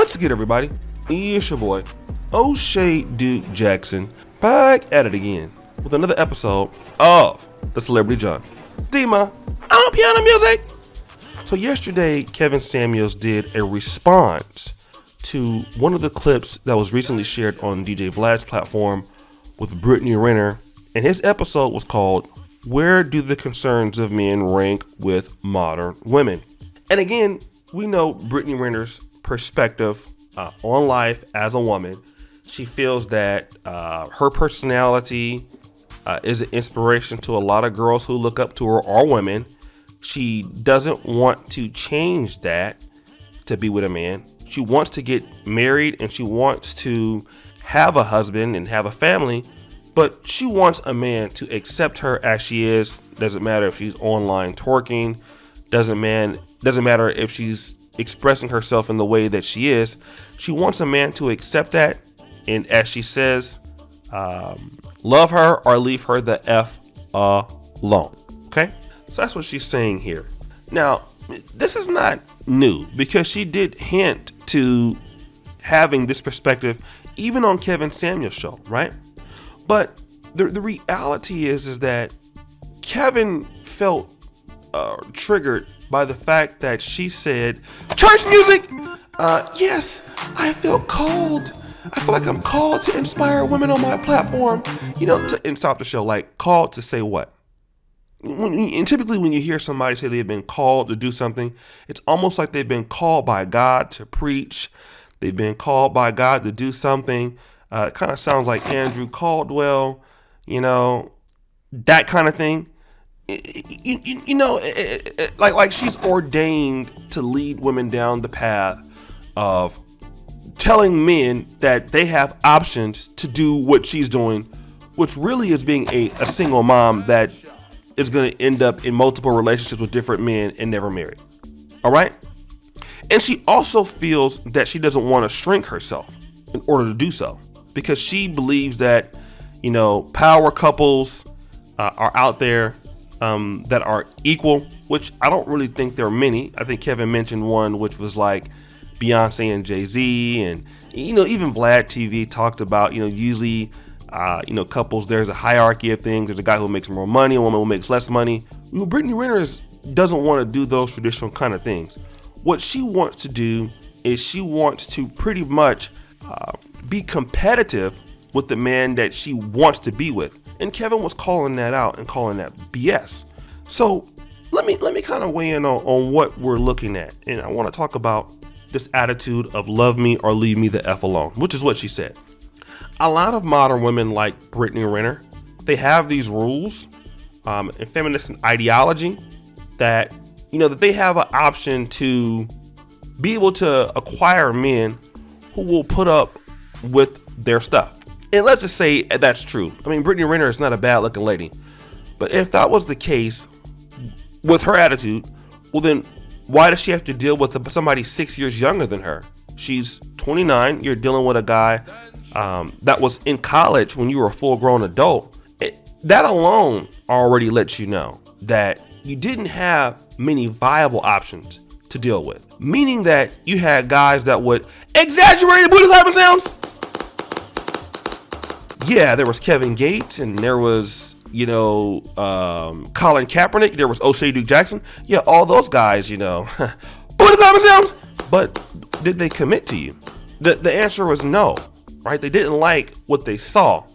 Once again, everybody, it's your boy, O'Shea Duke Jackson, back at it again with another episode of The Celebrity John. Dima, I'm piano music. So yesterday, Kevin Samuels did a response to one of the clips that was recently shared on DJ Vlad's platform with Brittany Renner, and his episode was called, Where Do the Concerns of Men Rank with Modern Women? And again, we know Brittany Renner's perspective on life as a woman. She feels that her personality is an inspiration to a lot of girls who look up to her or women. She doesn't want to change that to be with a man. She wants to get married and she wants to have a husband and have a family, but she wants a man to accept her as she is. Doesn't matter if she's online twerking. Doesn't matter if she's expressing herself in the way that she is. She wants a man to accept that, and as she says, love her or leave her the F alone. Okay? So that's what she's saying here. Now, this is not new because she did hint to having this perspective even on Kevin Samuels' show, right? But the reality is that Kevin felt triggered by the fact that she said, church music! Yes, I feel called. I feel like I'm called to inspire women on my platform. And stop the show. Like, called to say what? And typically when you hear somebody say they've been called to do something, it's almost like they've been called by God to preach. They've been called by God to do something. It kind of sounds like Andrew Caldwell, that kind of thing. Like she's ordained to lead women down the path of telling men that they have options to do what she's doing, which really is being a single mom that is going to end up in multiple relationships with different men and never married. All right. And she also feels that she doesn't want to shrink herself in order to do so because she believes that, power couples are out there that are equal, which I don't really think there are many. I think Kevin mentioned one, which was like Beyonce and Jay-Z, and even Vlad TV talked about usually couples, there's a hierarchy of things. There's a guy who makes more money, a woman who makes less money. Brittany Renner doesn't want to do those traditional kind of things. What she wants to do is she wants to pretty much be competitive with the man that she wants to be with. And Kevin was calling that out and calling that BS. So let me kind of weigh in on what we're looking at. And I want to talk about this attitude of love me or leave me the F alone, which is what she said. A lot of modern women like Brittany Renner, they have these rules and feminist ideology that, that they have an option to be able to acquire men who will put up with their stuff. And let's just say that's true. I mean, Brittany Renner is not a bad looking lady. But if that was the case with her attitude, well then why does she have to deal with somebody 6 years younger than her? She's 29. You're dealing with a guy that was in college when you were a full grown adult. That alone already lets you know that you didn't have many viable options to deal with. Meaning that you had guys that would exaggerate the booty clapping sounds. Yeah, there was Kevin Gates and there was, Colin Kaepernick. There was O'Shea Duke Jackson. Yeah, all those guys, booty clapping sounds. But did they commit to you? The answer was no, right? They didn't like what they saw.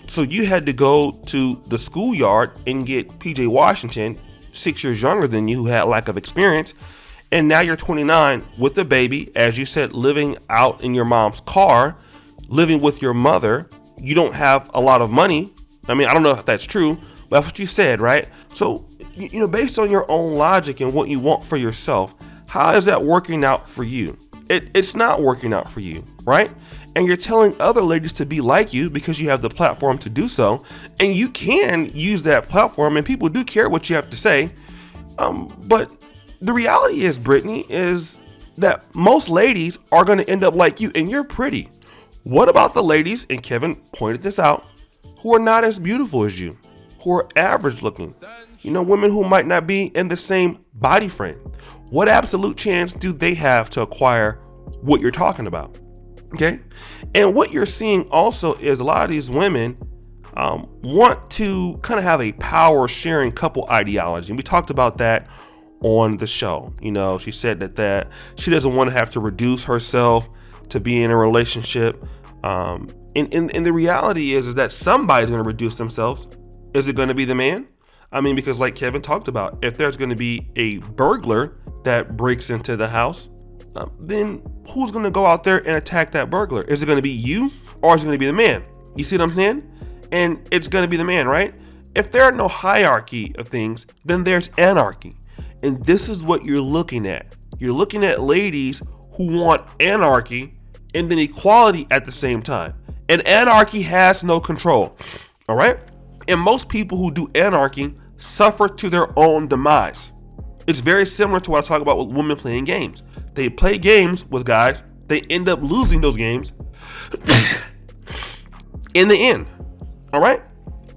So you had to go to the schoolyard and get PJ Washington, 6 years younger than you, who had lack of experience. And now you're 29 with a baby, as you said, living out in your mom's car, living with your mother. You don't have a lot of money. I mean, I don't know if that's true, but that's what you said, right? So, based on your own logic and what you want for yourself, how is that working out for you? It's not working out for you, right? And you're telling other ladies to be like you because you have the platform to do so. And you can use that platform and people do care what you have to say. But the reality is, Brittany, is that most ladies are going to end up like you, and you're pretty. What about the ladies, and Kevin pointed this out, who are not as beautiful as you, who are average looking? Women who might not be in the same body frame. What absolute chance do they have to acquire what you're talking about. Okay. And what you're seeing also is a lot of these women want to kind of have a power sharing couple ideology. And we talked about that on the show. You know, she said that she doesn't want to have to reduce herself to be in a relationship. And the reality is that somebody's going to reduce themselves. Is it going to be the man? I mean, because like Kevin talked about, if there's going to be a burglar that breaks into the house, then who's going to go out there and attack that burglar? Is it going to be you, or is it going to be the man? You see what I'm saying? And it's going to be the man, right? If there are no hierarchy of things, then there's anarchy. And this is what you're looking at. You're looking at ladies who want anarchy and then equality at the same time. And anarchy has no control. All right? And most people who do anarchy suffer to their own demise. It's very similar to what I talk about with women playing games. They play games with guys. They end up losing those games in the end. All right?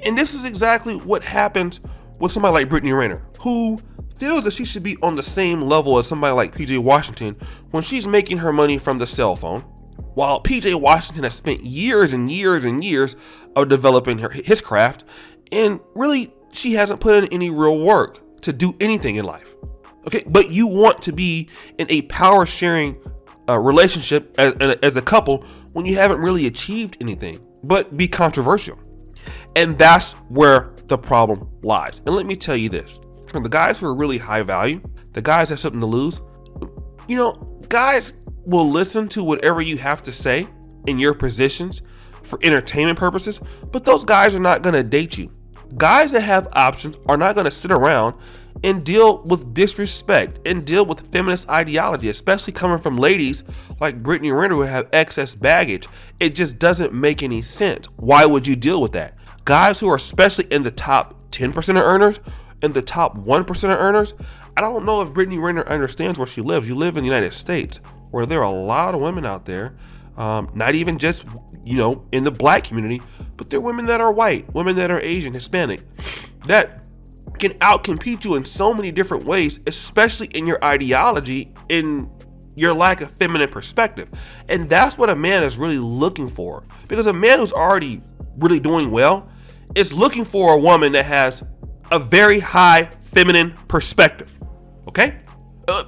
And this is exactly what happens with somebody like Brittany Renner, who feels that she should be on the same level as somebody like PJ Washington when she's making her money from the cell phone, while PJ Washington has spent years and years and years of developing his craft, and really she hasn't put in any real work to do anything in life. Okay, but you want to be in a power sharing relationship as a couple when you haven't really achieved anything, but be controversial. And that's where the problem lies. And let me tell you this, for the guys who are really high value, the guys that have something to lose, you know, guys will listen to whatever you have to say in your positions for entertainment purposes, but those guys are not going to date you. Guys that have options are not going to sit around and deal with disrespect and deal with feminist ideology, especially coming from ladies like Brittany Renner who have excess baggage. It just doesn't make any sense. Why would you deal with that? Guys who are especially in the top 10% of earners, in the top 1% of earners, I don't know if Brittany Renner understands where she lives. You live in the United States, where there are a lot of women out there, not even just, you know, in the black community, but there are women that are white, women that are Asian, Hispanic, that can outcompete you in so many different ways, especially in your ideology, in your lack of feminine perspective. And that's what a man is really looking for. Because a man who's already really doing well is looking for a woman that has a very high feminine perspective. Okay?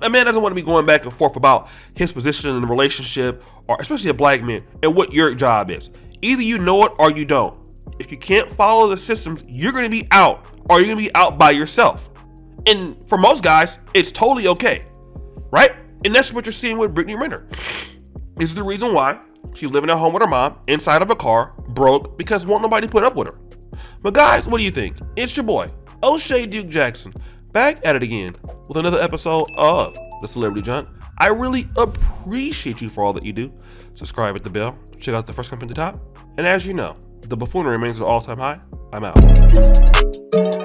A man doesn't want to be going back and forth about his position in the relationship, or especially a black man, and what your job is. Either you know it or you don't. If you can't follow the systems, you're going to be out, or you're going to be out by yourself. And for most guys, it's totally okay, right? And that's what you're seeing with Brittany Renner. This is the reason why she's living at home with her mom, inside of a car, broke, because won't nobody put up with her. But guys, what do you think? It's your boy, O'Shea Duke Jackson, back at it again with another episode of The Celebrity Junk. I really appreciate you for all that you do. Subscribe, hit the bell, check out the first comment at the top. And as you know, the buffoonery remains at an all-time high. I'm out.